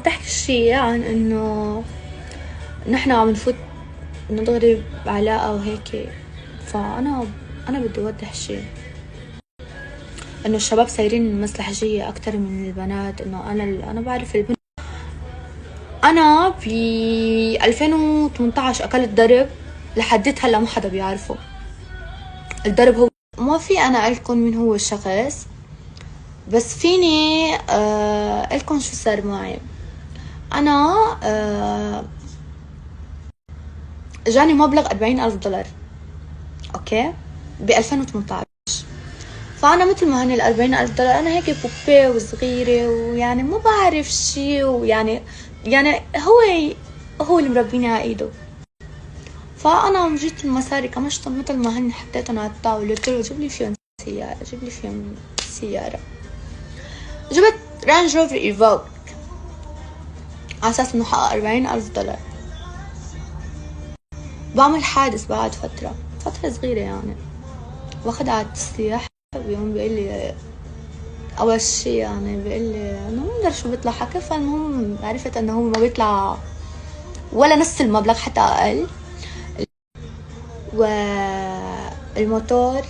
تحكي شي عن انه نحن عم نفوت نضغرب علاقة وهيك. فأنا بدي أوضح شي، إنه الشباب صايرين مصلحجية أكتر من البنات. إنه أنا بعرف البنت. أنا ب 2018 أكلت ضرب لحديت هلا ما حدا بيعرفه. الضرب هو ما في أنا أقلكن مين هو الشخص، بس فيني أقلكن شو صار معي. أنا جاني مبلغ 40,000 دولار، أوكي، ب 2018. فأنا مثل ما هني 40,000 دولار أنا هيك بوبي وصغيرة ويعني ما بعرف شي، ويعني هو اللي مربيني على إيده. فأنا جيت المصاري كمشتهم مثل ما هن حطيتهم على الطاولة، قلت له جيب لي فيهم سيارة، جيب لي فيهم سيارة. جبت رانج روفر ايفوك على أساس إنه حقق 40,000 دولار. بعمل حادث بعد فترة صغيرة يعني، واخدها على التسليح. بيوم بيقول لي اول شي يعني بيقول لي انه ما بدي شو بيطلع حكي. فالمهم عرفت انه هو ما بيطلع ولا نص المبلغ حتى اقل، والموتور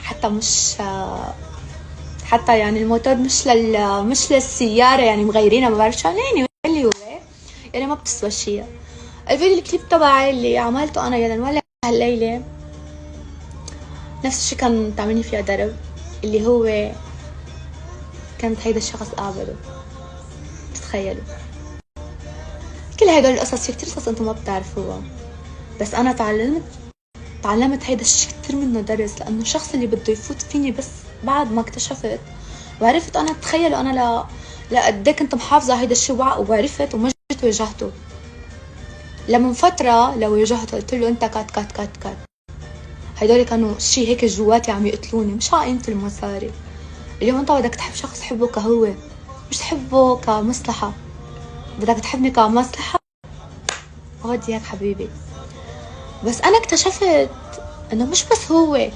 حتى مش حتى يعني الموتور مش للسيارة يعني مغيرينها ما بعرف شو يعني اللي هو يعني ما بتسوى شي. الفيديو الكليب تبعي اللي عملته انا يلا ولا هالليلة نفس الشي كان تعملني فيها ضرب، اللي هو كانت هيدا الشخص قابله. تتخيلوا كل هدول القصص، في كتير قصص انتم ما بتعرفوها، بس انا تعلمت هيدا الشي كتير منه درس. لانه الشخص اللي بده يفوت فيني بس بعد ما اكتشفت وعرفت انا، تخيلوا انا لا قد كنت محافظه هيدا الشي وعرفت وما جيت واجهته. لما فتره لو واجهته قلت له انت كات كات كات كات، هدول كانوا شي هيك جواتي عم يقتلوني، مش على قيمه المصاري. اليوم انت بدك تحب شخص حبه كهو، مش تحبه كمصلحه. بدك تحبني كمصلحه غادي هيك حبيبي. بس انا اكتشفت انه مش بس هو،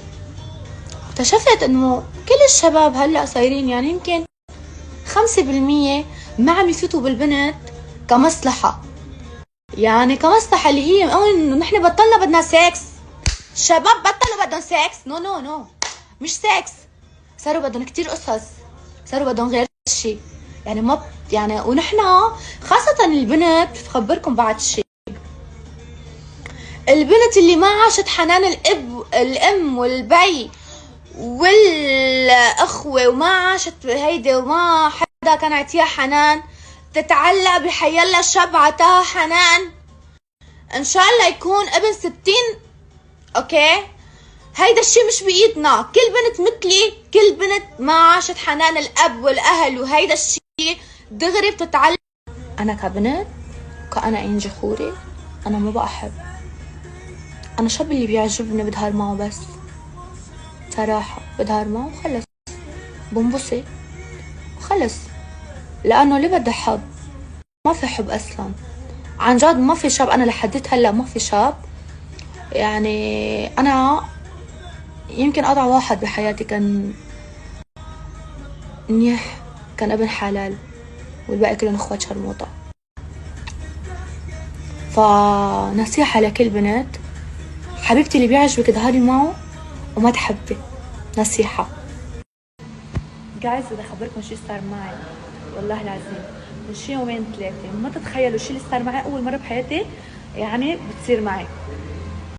اكتشفت انه كل الشباب هلا صايرين يعني يمكن 5% ما عم يفوتوا بالبنت كمصلحة. يعني كمصلحة اللي هي انه نحن بطلنا بدنا سكس. الشباب بطلوا بدهم سكس، نو نو نو، مش سكس. صاروا بدهم كتير قصص، صاروا بدهم غير شيء. يعني ما يعني ونحن خاصة البنت بخبركم بعد شيء، البنت اللي ما عاشت حنان الام والبي والاخوة وما عاشت هيدي وما حدا كان عطيها حنان، تتعلق بحيلا شاب عطاها حنان. ان شاء الله يكون ابن 60. اوكي، هيدا الشي مش بايدنا. كل بنت مثلي، كل بنت ما عاشت حنان الاب والاهل وهيدا الشي دغري بتتعلق. انا كبنت كأنا انجي خوري انا ما بحب. انا شاب اللي بيعجبني بدهار معه، بس صراحة بدهار معه وخلص، بنبسط وخلص. لانه ليه بدي حب؟ ما في حب اصلا عن جد. ما في شاب، انا لحديت هلا ما في شاب. يعني انا يمكن اضع واحد بحياتي كان منيح، كان ابن حلال، والباقي كلهم اخوات شرموطة. فنصيحة لكل بنت، حبيبتي اللي بيعجبك ظهري معه وما تحبي. نصيحة جايز بدي اخبركم شو صار معي والله العظيم من شي يومين ثلاثة. ما تتخيلوا شو اللي صار معي أول مرة بحياتي يعني بتصير معي.